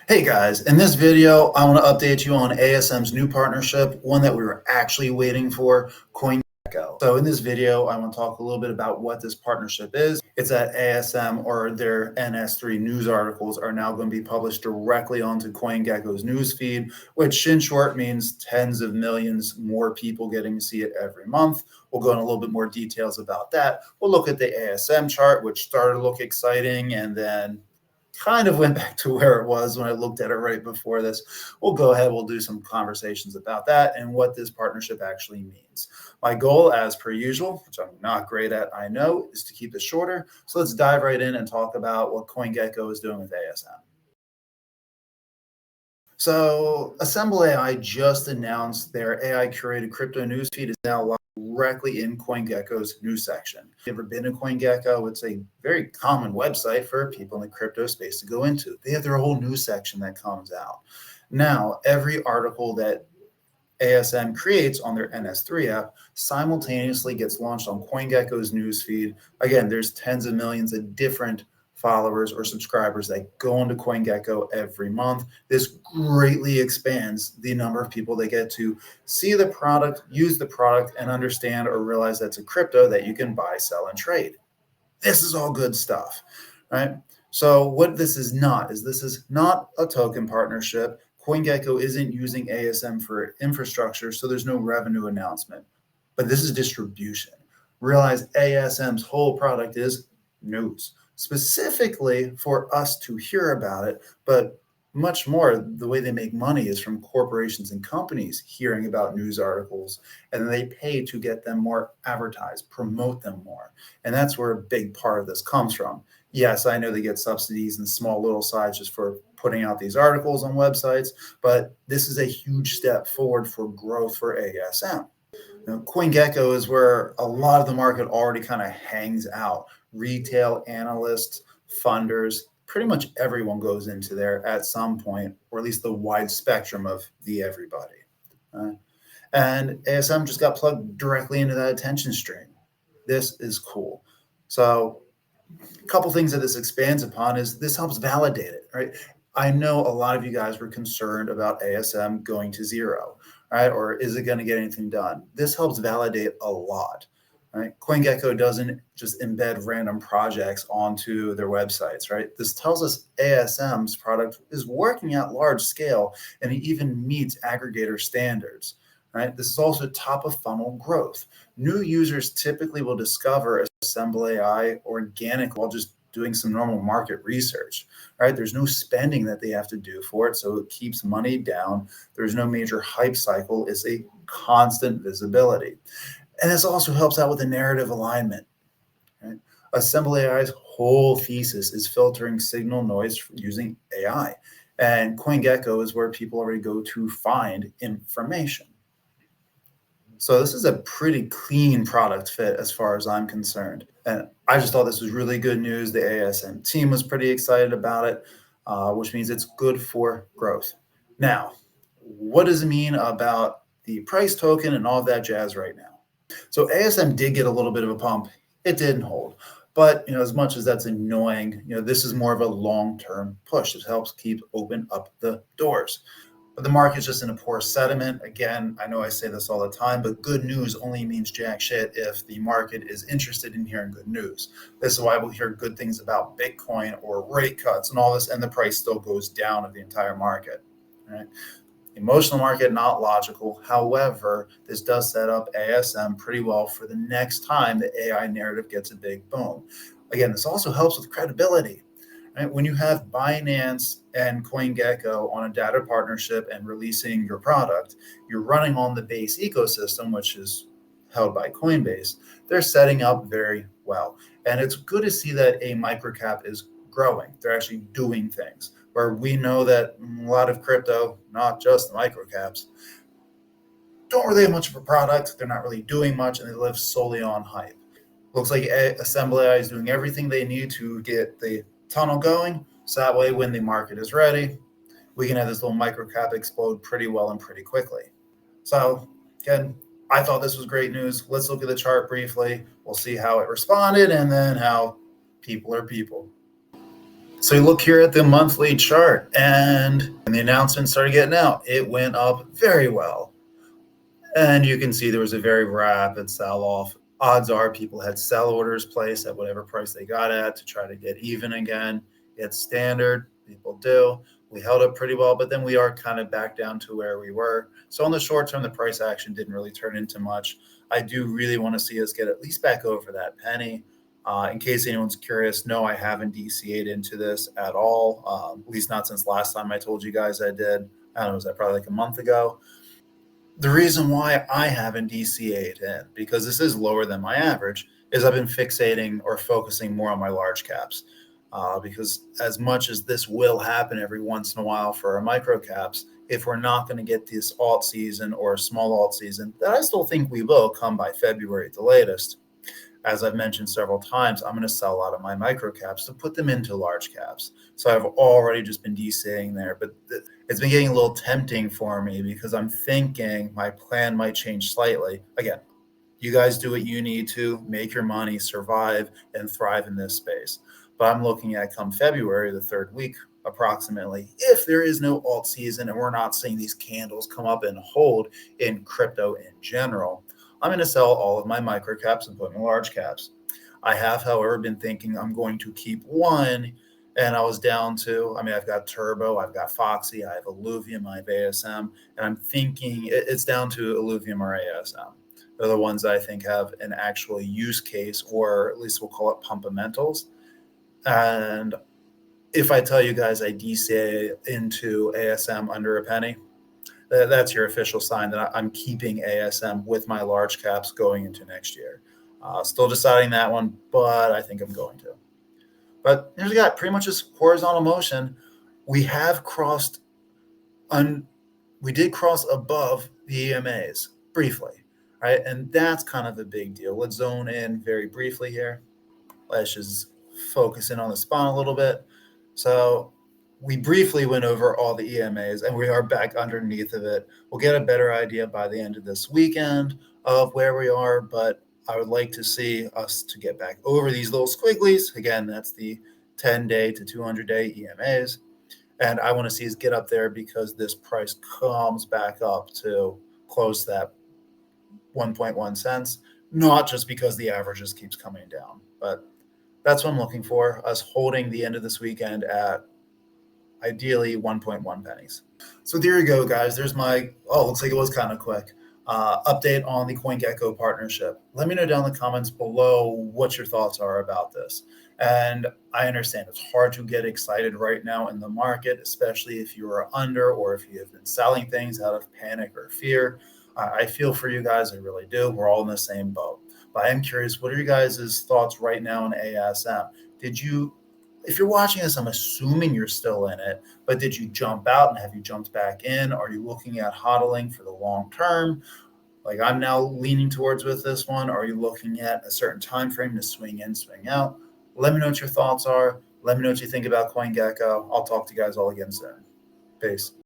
Hey guys, in this video, I want to update you on ASM's new partnership, one that we were actually waiting for, CoinGecko. So in this video, I want to talk a little bit about what this partnership is. It's that ASM or their NS3 news articles are now going to be published directly onto CoinGecko's newsfeed, which in short means tens of millions more people getting to see it every month. We'll go in a little bit more details about that. We'll look at the ASM chart, which started to look exciting and then kind of went back to where it was when I looked at it right before this. We'll go ahead, we'll do some conversations about that and what this partnership actually means. My goal, as per usual, which I'm not great at, I know, is to keep this shorter. So let's dive right in and talk about what CoinGecko is doing with ASM. So AssembleAI just announced their AI curated crypto newsfeed is now live directly in CoinGecko's news section. If you've ever been to CoinGecko, it's a very common website for people in the crypto space to go into. They have their whole news section that comes out. Now, every article that ASM creates on their NS3 app simultaneously gets launched on CoinGecko's newsfeed. Again, there's tens of millions of different followers or subscribers that go into CoinGecko every month. This greatly expands the number of people that get to see the product, use the product, and understand or realize that's a crypto that you can buy, sell, and trade. This is all good stuff, right? So what this is not a token partnership. CoinGecko isn't using ASM for infrastructure, so there's no revenue announcement. But this is distribution. Realize ASM's whole product is news, specifically for us to hear about it, but much more the way they make money is from corporations and companies hearing about news articles, and they pay to get them more advertised, promote them more. And that's where a big part of this comes from. Yes, I know they get subsidies and small little sides just for putting out these articles on websites, but this is a huge step forward for growth for ASM. Now, CoinGecko is where a lot of the market already kind of hangs out. Retail analysts, funders, pretty much everyone goes into there at some point, or at least the wide spectrum of the everybody. And ASM just got plugged directly into that attention stream. This is cool. So a couple things that this expands upon is this helps validate it, right? I know a lot of you guys were concerned about ASM going to zero, right? Or is it going to get anything done? This helps validate a lot, right? CoinGecko doesn't just embed random projects onto their websites, right? This tells us ASM's product is working at large scale and it even meets aggregator standards, right? This is also top of funnel growth. New users typically will discover AssembleAI organic while just doing some normal market research, right? There's no spending that they have to do for it, so it keeps money down. There's no major hype cycle. It's a constant visibility. And this also helps out with the narrative alignment, right? AssembleAI's whole thesis is filtering signal noise using AI, and CoinGecko is where people already go to find information. So this is a pretty clean product fit as far as I'm concerned. And I just thought this was really good news. The ASM team was pretty excited about it, which means it's good for growth. Now, what does it mean about the price token and all of that jazz right now? So ASM did get a little bit of a pump. It didn't hold. But as much as that's annoying, this is more of a long-term push. It helps keep open up the doors. But the market's just in a poor sentiment. Again, I know I say this all the time, but good news only means jack shit if the market is interested in hearing good news. This is why we'll hear good things about Bitcoin or rate cuts and all this, and the price still goes down of the entire market. Right? Emotional market, not logical. However, this does set up ASM pretty well for the next time the AI narrative gets a big boom. Again, this also helps with credibility. Right? When you have Binance and CoinGecko on a data partnership and releasing your product, you're running on the base ecosystem, which is held by Coinbase. They're setting up very well. And it's good to see that a microcap is growing. They're actually doing things where we know that a lot of crypto, not just the microcaps, don't really have much of a product. They're not really doing much and they live solely on hype. Looks like AssembleAI is doing everything they need to get the tunnel going, so that way when the market is ready, we can have this little microcap explode pretty well and pretty quickly. So again, I thought this was great news. Let's look at the chart briefly. We'll see how it responded and then how people are people. So you look here at the monthly chart, and when the announcement started getting out, it went up very well. And you can see there was a very rapid sell-off. Odds are people had sell orders placed at whatever price they got at to try to get even again. It's standard. People do. We held up pretty well, but then we are kind of back down to where we were. So in the short term, the price action didn't really turn into much. I do really want to see us get at least back over that penny. In case anyone's curious, no, I haven't DCA'd into this at all, at least not since last time I told you guys I did. I don't know, was that probably like a month ago? The reason why I haven't DCA'd in, because this is lower than my average, is I've been fixating or focusing more on my large caps. Because as much as this will happen every once in a while for our micro caps, if we're not going to get this alt season or a small alt season, that I still think we will come by February at the latest, as I've mentioned several times, I'm going to sell out of my micro caps to put them into large caps. So I've already just been DCing there, but it's been getting a little tempting for me because I'm thinking my plan might change slightly. Again, you guys do what you need to make your money, survive, and thrive in this space. But I'm looking at come February, the third week, approximately, if there is no alt season and we're not seeing these candles come up and hold in crypto in general, I'm going to sell all of my micro caps and put in large caps. I have, however, been thinking I'm going to keep one, and I was down to, I mean, I've got Turbo, I've got Foxy, I have Illuvium, I have ASM, and I'm thinking it's down to Illuvium or ASM. They're the ones that I think have an actual use case, or at least we'll call it pumpamentals. And if I tell you guys I DCA into ASM under a penny, that's your official sign that I'm keeping ASM with my large caps going into next year. Still deciding that one, but I think I'm going to. But here's we got pretty much this horizontal motion. We have crossed, we did cross above the EMAs briefly, right? And that's kind of a big deal. Let's zone in very briefly here. Let's just focus in on the spawn a little bit. So we briefly went over all the EMAs and we are back underneath of it. We'll get a better idea by the end of this weekend of where we are, but I would like to see us to get back over these little squigglies. Again, that's the 10-day to 200-day EMAs. And I want to see us get up there because this price comes back up to close that 1.1 cents, not just because the average just keeps coming down, but that's what I'm looking for, us holding the end of this weekend at ideally 1.1 pennies. So there you go, guys. There's my, looks like it was kind of quick, update on the CoinGecko partnership. Let me know down in the comments below what your thoughts are about this. And I understand it's hard to get excited right now in the market, especially if you are under or if you have been selling things out of panic or fear. I feel for you guys. I really do. We're all in the same boat. But I am curious, what are you guys' thoughts right now on ASM? If you're watching this, I'm assuming you're still in it, but did you jump out and have you jumped back in? Are you looking at hodling for the long term? Like I'm now leaning towards with this one. Are you looking at a certain time frame to swing in, swing out? Let me know what your thoughts are. Let me know what you think about CoinGecko. I'll talk to you guys all again soon. Peace.